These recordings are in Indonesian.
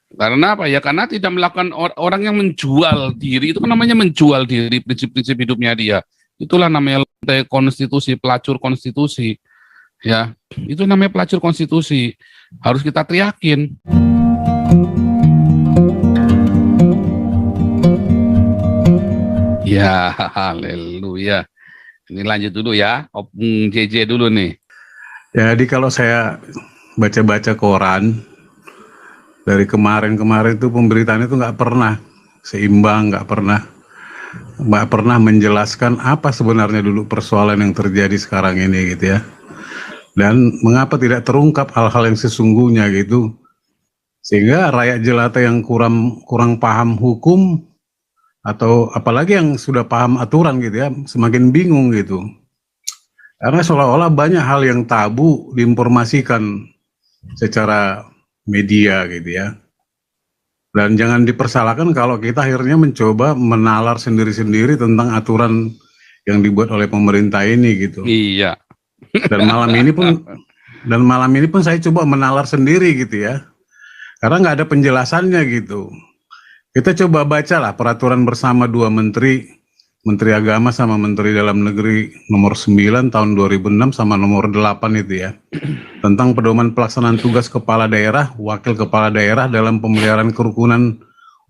Karena apa ya? Karena tidak melakukan orang yang menjual diri itu kan namanya menjual diri prinsip-prinsip hidupnya dia. Itulah namanya lantai konstitusi, pelacur konstitusi. Ya, itu namanya pelacur konstitusi. Harus kita teriakin. Ya, haleluya. Ini lanjut dulu ya, Opung JJ dulu nih. Jadi kalau saya baca-baca koran dari kemarin-kemarin itu pemberitaan itu nggak pernah seimbang, nggak pernah menjelaskan apa sebenarnya dulu persoalan yang terjadi sekarang ini gitu ya. Dan mengapa tidak terungkap hal-hal yang sesungguhnya gitu, sehingga rakyat jelata yang kurang paham hukum atau apalagi yang sudah paham aturan gitu ya semakin bingung gitu. Karena seolah-olah banyak hal yang tabu diinformasikan secara media gitu ya. Dan jangan dipersalahkan kalau kita akhirnya mencoba menalar sendiri-sendiri tentang aturan yang dibuat oleh pemerintah ini gitu. Iya. Dan malam ini pun saya coba menalar sendiri gitu ya. Karena nggak ada penjelasannya gitu. Kita coba bacalah peraturan bersama dua menteri, Menteri Agama sama Menteri Dalam Negeri nomor 9 tahun 2006 sama nomor 8 itu ya. Tentang pedoman pelaksanaan tugas kepala daerah, wakil kepala daerah dalam pemeliharaan kerukunan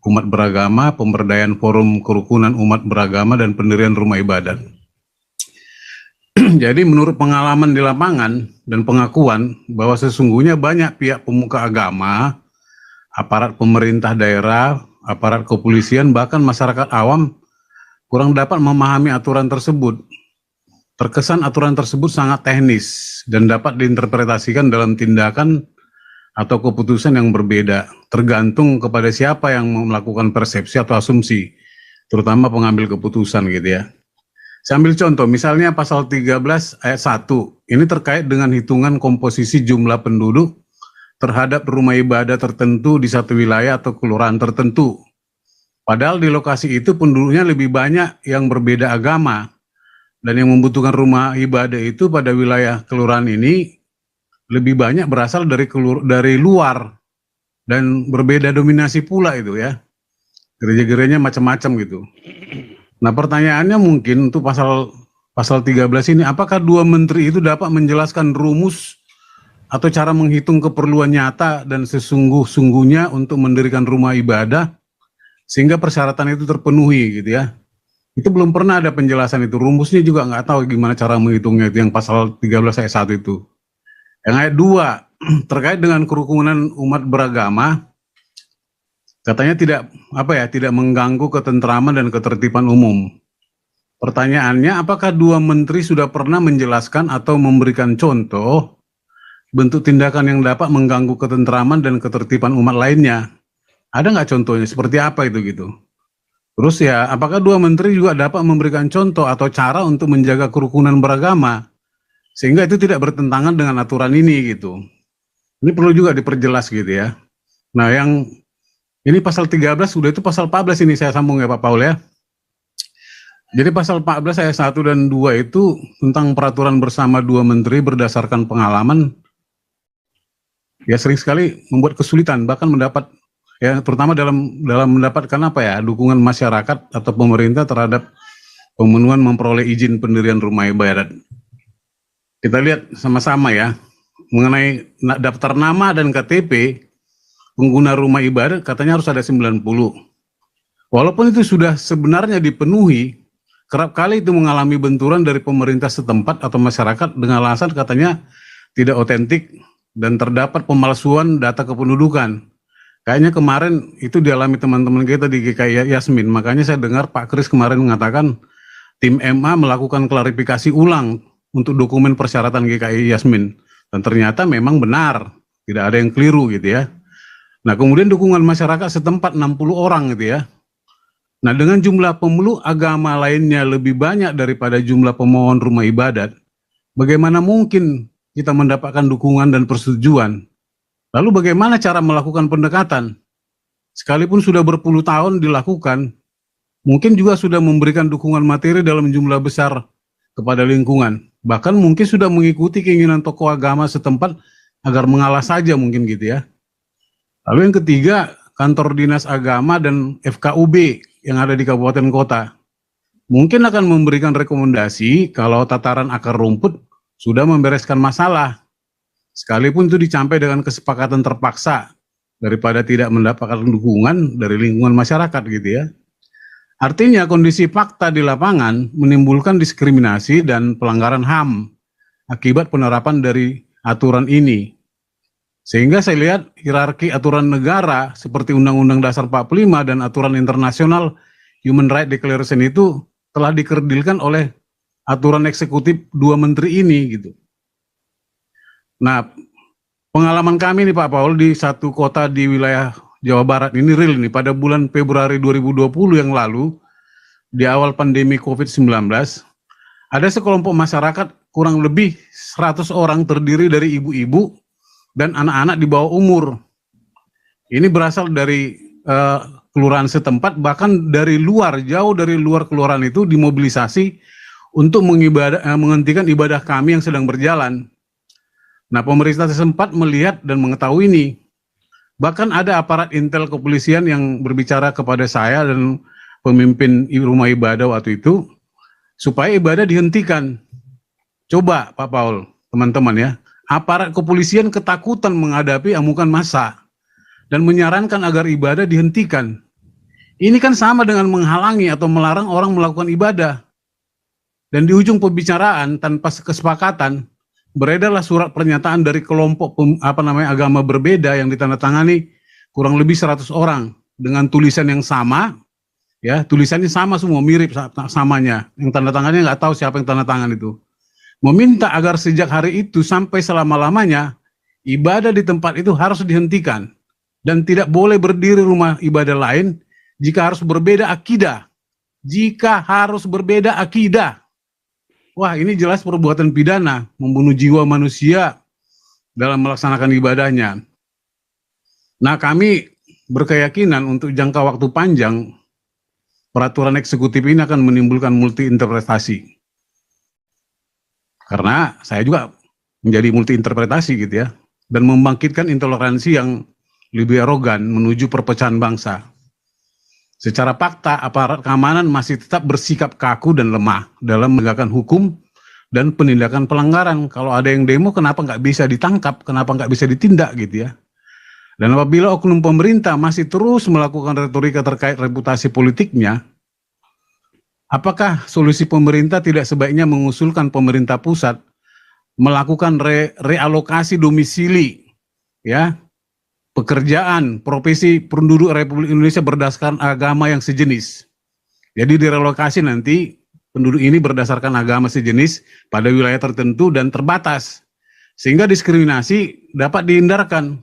umat beragama, pemberdayaan forum kerukunan umat beragama, dan pendirian rumah ibadat. Jadi menurut pengalaman di lapangan dan pengakuan bahwa sesungguhnya banyak pihak pemuka agama, aparat pemerintah daerah, aparat kepolisian, bahkan masyarakat awam kurang dapat memahami aturan tersebut. Terkesan aturan tersebut sangat teknis dan dapat diinterpretasikan dalam tindakan atau keputusan yang berbeda, tergantung kepada siapa yang melakukan persepsi atau asumsi, terutama pengambil keputusan gitu ya. Saya ambil contoh, misalnya pasal 13 ayat 1, ini terkait dengan hitungan komposisi jumlah penduduk terhadap rumah ibadah tertentu di satu wilayah atau kelurahan tertentu. Padahal di lokasi itu penduduknya lebih banyak yang berbeda agama, dan yang membutuhkan rumah ibadah itu pada wilayah kelurahan ini lebih banyak berasal dari luar dan berbeda dominasi pula itu ya. Gereja-gerejanya macam-macam gitu. Nah pertanyaannya mungkin untuk pasal 13 ini, apakah dua menteri itu dapat menjelaskan rumus atau cara menghitung keperluan nyata dan sesungguh-sungguhnya untuk mendirikan rumah ibadah sehingga persyaratan itu terpenuhi gitu ya. Itu belum pernah ada penjelasan itu, rumusnya juga nggak tahu gimana cara menghitungnya, itu yang pasal 13 ayat 1 itu. Yang ayat 2 terkait dengan kerukunan umat beragama, katanya tidak mengganggu ketentraman dan ketertiban umum. Pertanyaannya, apakah dua menteri sudah pernah menjelaskan atau memberikan contoh bentuk tindakan yang dapat mengganggu ketentraman dan ketertiban umat lainnya? Ada nggak contohnya? Seperti apa itu gitu? Terus ya, apakah dua menteri juga dapat memberikan contoh atau cara untuk menjaga kerukunan beragama sehingga itu tidak bertentangan dengan aturan ini gitu? Ini perlu juga diperjelas gitu ya. Nah, yang ini pasal 13, sudah itu pasal 14 ini saya sambung ya Pak Paul ya. Jadi pasal 14 ayat 1 dan 2 itu tentang peraturan bersama dua menteri berdasarkan pengalaman ya sering sekali membuat kesulitan, bahkan mendapat ya terutama dalam mendapatkan dukungan masyarakat atau pemerintah terhadap pemenuhan memperoleh izin pendirian rumah ibadat. Kita lihat sama-sama ya, mengenai daftar nama dan KTP pengguna rumah ibadat katanya harus ada 90. Walaupun itu sudah sebenarnya dipenuhi, kerap kali itu mengalami benturan dari pemerintah setempat atau masyarakat dengan alasan katanya tidak otentik dan terdapat pemalsuan data kependudukan. Kayaknya kemarin itu dialami teman-teman kita di GKI Yasmin, makanya saya dengar Pak Kris kemarin mengatakan tim MA melakukan klarifikasi ulang untuk dokumen persyaratan GKI Yasmin, dan ternyata memang benar, tidak ada yang keliru gitu ya. Nah kemudian dukungan masyarakat setempat 60 orang gitu ya. Nah dengan jumlah pemeluk agama lainnya lebih banyak daripada jumlah pemohon rumah ibadat, bagaimana mungkin kita mendapatkan dukungan dan persetujuan? Lalu bagaimana cara melakukan pendekatan? Sekalipun sudah berpuluh tahun dilakukan, mungkin juga sudah memberikan dukungan materi dalam jumlah besar kepada lingkungan. Bahkan mungkin sudah mengikuti keinginan tokoh agama setempat agar mengalah saja mungkin gitu ya. Lalu yang ketiga, kantor dinas agama dan FKUB yang ada di kabupaten kota. Mungkin akan memberikan rekomendasi kalau tataran akar rumput sudah membereskan masalah, sekalipun itu dicapai dengan kesepakatan terpaksa daripada tidak mendapatkan dukungan dari lingkungan masyarakat gitu ya. Artinya kondisi fakta di lapangan menimbulkan diskriminasi dan pelanggaran HAM akibat penerapan dari aturan ini. Sehingga saya lihat hierarki aturan negara seperti Undang-Undang Dasar 45 dan aturan internasional Human Rights Declaration itu telah dikerdilkan oleh aturan eksekutif dua menteri ini gitu. Nah, pengalaman kami nih Pak Paul di satu kota di wilayah Jawa Barat ini real nih, pada bulan Februari 2020 yang lalu, di awal pandemi COVID-19, ada sekelompok masyarakat kurang lebih 100 orang terdiri dari ibu-ibu dan anak-anak di bawah umur. Ini berasal dari kelurahan setempat, bahkan dari luar, jauh dari luar kelurahan itu dimobilisasi untuk menghentikan ibadah kami yang sedang berjalan. Nah, pemerintah setempat melihat dan mengetahui ini. Bahkan ada aparat intel kepolisian yang berbicara kepada saya dan pemimpin rumah ibadah waktu itu, supaya ibadah dihentikan. Coba Pak Paul, teman-teman ya, aparat kepolisian ketakutan menghadapi amukan massa dan menyarankan agar ibadah dihentikan. Ini kan sama dengan menghalangi atau melarang orang melakukan ibadah. Dan di ujung pembicaraan tanpa kesepakatan, beredarlah surat pernyataan dari kelompok agama berbeda yang ditandatangani kurang lebih 100 orang dengan tulisan yang sama, ya, tulisannya sama semua, mirip samanya. Yang tanda tangannya nggak tahu siapa yang tanda tangan itu. Meminta agar sejak hari itu sampai selama-lamanya ibadah di tempat itu harus dihentikan dan tidak boleh berdiri rumah ibadah lain jika harus berbeda akidah. Jika harus berbeda akidah. Wah, ini jelas perbuatan pidana, membunuh jiwa manusia dalam melaksanakan ibadahnya. Nah, kami berkeyakinan untuk jangka waktu panjang, peraturan eksekutif ini akan menimbulkan multi interpretasi. Karena saya juga menjadi multi interpretasi gitu ya, dan membangkitkan intoleransi yang lebih arogan menuju perpecahan bangsa. Secara fakta, aparat keamanan masih tetap bersikap kaku dan lemah dalam menegakkan hukum dan penindakan pelanggaran. Kalau ada yang demo, kenapa nggak bisa ditangkap, kenapa nggak bisa ditindak gitu ya. Dan apabila oknum pemerintah masih terus melakukan retorika terkait reputasi politiknya, apakah solusi pemerintah tidak sebaiknya mengusulkan pemerintah pusat melakukan realokasi domisili, ya, pekerjaan, profesi penduduk Republik Indonesia berdasarkan agama yang sejenis. Jadi direlokasi nanti penduduk ini berdasarkan agama sejenis pada wilayah tertentu dan terbatas. Sehingga diskriminasi dapat dihindarkan.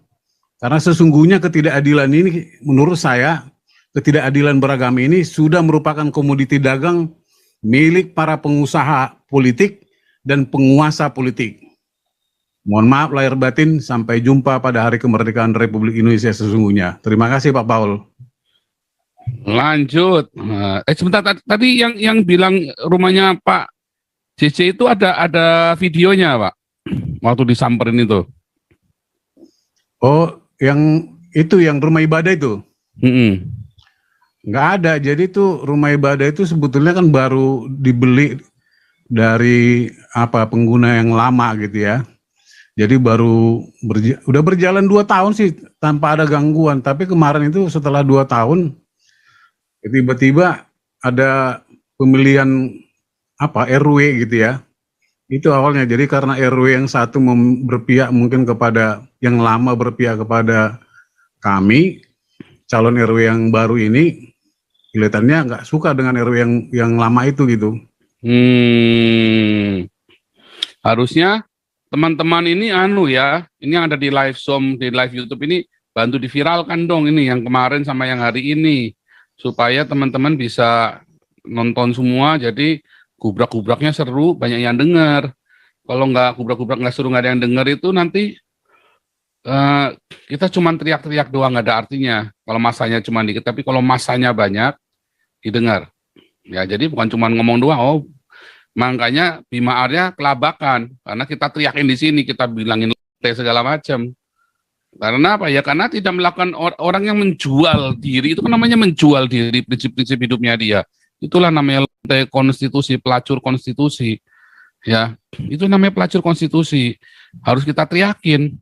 Karena sesungguhnya ketidakadilan ini, menurut saya, ketidakadilan beragama ini sudah merupakan komoditi dagang milik para pengusaha politik dan penguasa politik. Mohon maaf lahir batin, sampai jumpa pada hari kemerdekaan Republik Indonesia sesungguhnya. Terima kasih Pak Paul. Lanjut. Sebentar, tadi yang bilang rumahnya Pak JC itu ada videonya Pak, waktu disamperin itu. Oh, yang itu yang rumah ibadah itu? Nggak ada. Jadi itu rumah ibadah itu sebetulnya kan baru dibeli dari pengguna yang lama gitu ya. Jadi udah berjalan 2 tahun sih tanpa ada gangguan. Tapi kemarin itu setelah 2 tahun, tiba-tiba ada pemilihan RW gitu ya. Itu awalnya. Jadi karena RW yang satu berpihak mungkin kepada yang lama, berpihak kepada kami, calon RW yang baru ini kelihatannya nggak suka dengan RW yang lama itu gitu. Harusnya teman-teman ini ini yang ada di live Zoom, di live YouTube ini bantu diviralkan dong ini yang kemarin sama yang hari ini, supaya teman-teman bisa nonton semua. Jadi gubrak-gubraknya seru, banyak yang dengar. Kalau nggak gubrak-gubrak nggak seru, nggak ada yang dengar, itu nanti kita cuma teriak-teriak doang, nggak ada artinya. Kalau masanya cuma dikit, tapi kalau masanya banyak didengar. Ya, jadi bukan cuma ngomong doang. Makanya Bima Arya kelabakan, karena kita teriakin di sini, kita bilangin segala macam. Karena apa ya? Karena tidak melakukan orang yang menjual diri itu kan namanya menjual diri prinsip-prinsip hidupnya dia. Itulah namanya lantai konstitusi, pelacur konstitusi. Ya, itu namanya pelacur konstitusi. Harus kita teriakin.